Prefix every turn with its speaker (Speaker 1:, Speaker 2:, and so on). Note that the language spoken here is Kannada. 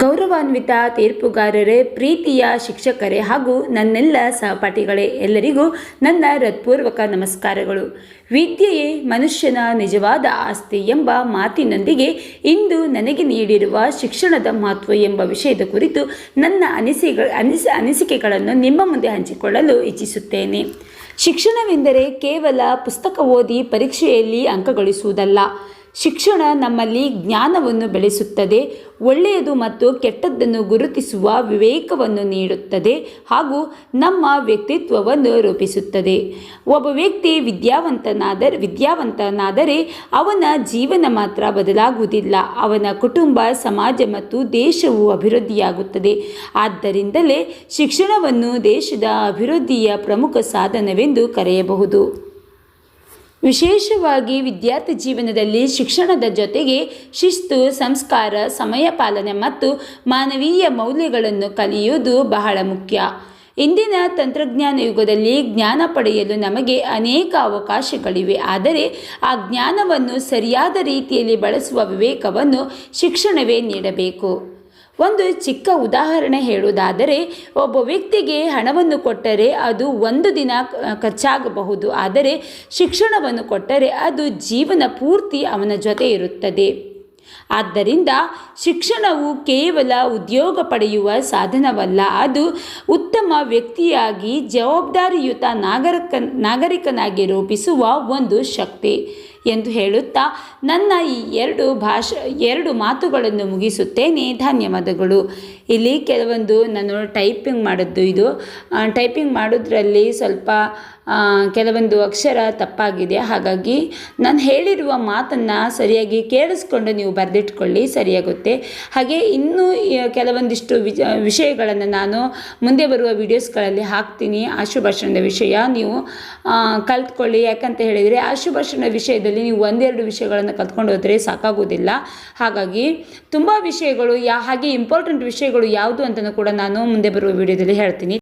Speaker 1: ಗೌರವಾನ್ವಿತ ತೀರ್ಪುಗಾರರೇ, ಪ್ರೀತಿಯ ಶಿಕ್ಷಕರೇ ಹಾಗೂ ನನ್ನೆಲ್ಲ ಸಹಪಾಠಿಗಳೇ, ಎಲ್ಲರಿಗೂ ನನ್ನ ಹೃತ್ಪೂರ್ವಕ ನಮಸ್ಕಾರಗಳು. ವಿದ್ಯೆಯೇ ಮನುಷ್ಯನ ನಿಜವಾದ ಆಸ್ತಿ ಎಂಬ ಮಾತಿನೊಂದಿಗೆ ಇಂದು ನನಗೆ ನೀಡಿರುವ ಶಿಕ್ಷಣದ ಮಹತ್ವ ಎಂಬ ವಿಷಯದ ಕುರಿತು ನನ್ನ ಅನಿಸಿಕೆಗಳನ್ನು ನಿಮ್ಮ ಮುಂದೆ ಹಂಚಿಕೊಳ್ಳಲು ಇಚ್ಛಿಸುತ್ತೇನೆ. ಶಿಕ್ಷಣವೆಂದರೆ ಕೇವಲ ಪುಸ್ತಕ ಓದಿ ಪರೀಕ್ಷೆಯಲ್ಲಿ ಅಂಕ ಗಳಿಸುವುದಲ್ಲ. ಶಿಕ್ಷಣ ನಮ್ಮಲ್ಲಿ ಜ್ಞಾನವನ್ನು ಬೆಳೆಸುತ್ತದೆ, ಒಳ್ಳೆಯದು ಮತ್ತು ಕೆಟ್ಟದ್ದನ್ನು ಗುರುತಿಸುವ ವಿವೇಕವನ್ನು ನೀಡುತ್ತದೆ ಹಾಗೂ ನಮ್ಮ ವ್ಯಕ್ತಿತ್ವವನ್ನು ರೂಪಿಸುತ್ತದೆ. ಒಬ್ಬ ವ್ಯಕ್ತಿ ವಿದ್ಯಾವಂತನಾದರೆ ಅವನ ಜೀವನ ಮಾತ್ರ ಬದಲಾಗುವುದಿಲ್ಲ, ಅವನ ಕುಟುಂಬ, ಸಮಾಜ ಮತ್ತು ದೇಶವು ಅಭಿವೃದ್ಧಿಯಾಗುತ್ತದೆ. ಆದ್ದರಿಂದಲೇ ಶಿಕ್ಷಣವನ್ನು ದೇಶದ ಅಭಿವೃದ್ಧಿಯ ಪ್ರಮುಖ ಸಾಧನವೆಂದು ಕರೆಯಬಹುದು. ವಿಶೇಷವಾಗಿ ವಿದ್ಯಾರ್ಥಿ ಜೀವನದಲ್ಲಿ ಶಿಕ್ಷಣದ ಜೊತೆಗೆ ಶಿಸ್ತು, ಸಂಸ್ಕಾರ, ಸಮಯ ಪಾಲನೆ ಮತ್ತು ಮಾನವೀಯ ಮೌಲ್ಯಗಳನ್ನು ಕಲಿಯುವುದು ಬಹಳ ಮುಖ್ಯ. ಇಂದಿನ ತಂತ್ರಜ್ಞಾನ ಯುಗದಲ್ಲಿ ಜ್ಞಾನ ಪಡೆಯಲು ನಮಗೆ ಅನೇಕ ಅವಕಾಶಗಳಿವೆ, ಆದರೆ ಆ ಜ್ಞಾನವನ್ನು ಸರಿಯಾದ ರೀತಿಯಲ್ಲಿ ಬಳಸುವ ವಿವೇಕವನ್ನು ಶಿಕ್ಷಣವೇ ನೀಡಬೇಕು. ಒಂದು ಚಿಕ್ಕ ಉದಾಹರಣೆ ಹೇಳುವುದಾದರೆ, ಒಬ್ಬ ವ್ಯಕ್ತಿಗೆ ಹಣವನ್ನು ಕೊಟ್ಟರೆ ಅದು ಒಂದು ದಿನ ಖರ್ಚಾಗಬಹುದು, ಆದರೆ ಶಿಕ್ಷಣವನ್ನು ಕೊಟ್ಟರೆ ಅದು ಜೀವನ ಪೂರ್ತಿ ಅವನ ಜೊತೆ ಇರುತ್ತದೆ. ಆದ್ದರಿಂದ ಶಿಕ್ಷಣವು ಕೇವಲ ಉದ್ಯೋಗ ಪಡೆಯುವ ಸಾಧನವಲ್ಲ, ಅದು ಉತ್ತಮ ವ್ಯಕ್ತಿಯಾಗಿ ಜವಾಬ್ದಾರಿಯುತ ನಾಗರಿಕನಾಗಿ ರೂಪಿಸುವ ಒಂದು ಶಕ್ತಿ ಎಂದು ಹೇಳುತ್ತಾ ನನ್ನ ಈ ಎರಡು ಮಾತುಗಳನ್ನು ಮುಗಿಸುತ್ತೇನೆ. ಧನ್ಯವಾದಗಳು. ಇಲ್ಲಿ ಕೆಲವೊಂದು ನಾನು ಟೈಪಿಂಗ್ ಮಾಡೋದ್ರಲ್ಲಿ ಸ್ವಲ್ಪ ಕೆಲವೊಂದು ಅಕ್ಷರ ತಪ್ಪಾಗಿದೆ. ಹಾಗಾಗಿ ನಾನು ಹೇಳಿರುವ ಮಾತನ್ನು ಸರಿಯಾಗಿ ಕೇಳಿಸ್ಕೊಂಡು ನೀವು ಬರೆದಿಟ್ಕೊಳ್ಳಿ, ಸರಿಯಾಗುತ್ತೆ. ಹಾಗೆ ಇನ್ನೂ ಕೆಲವೊಂದಿಷ್ಟು ವಿಷಯಗಳನ್ನು ನಾನು ಮುಂದೆ ಬರುವ ವಿಡಿಯೋಸ್ಗಳಲ್ಲಿ ಹಾಕ್ತೀನಿ. ಆಶುಭಾಷಣದ ವಿಷಯ ನೀವು ಕಲ್ತ್ಕೊಳ್ಳಿ. ಯಾಕಂತ ಹೇಳಿದರೆ ಆಶುಭಾಷಣ ವಿಷಯದಲ್ಲಿ ನೀವು ಒಂದೆರಡು ವಿಷಯಗಳನ್ನು ಕಲ್ತ್ಕೊಂಡು ಹೋದರೆ ಸಾಕಾಗೋದಿಲ್ಲ. ಹಾಗಾಗಿ ತುಂಬ ವಿಷಯಗಳು ಹಾಗೆ ಇಂಪಾರ್ಟೆಂಟ್ ವಿಷಯಗಳು ಯಾವುದು ಅಂತಲೂ ಕೂಡ ನಾನು ಮುಂದೆ ಬರುವ ವಿಡಿಯೋದಲ್ಲಿ ಹೇಳ್ತೀನಿ.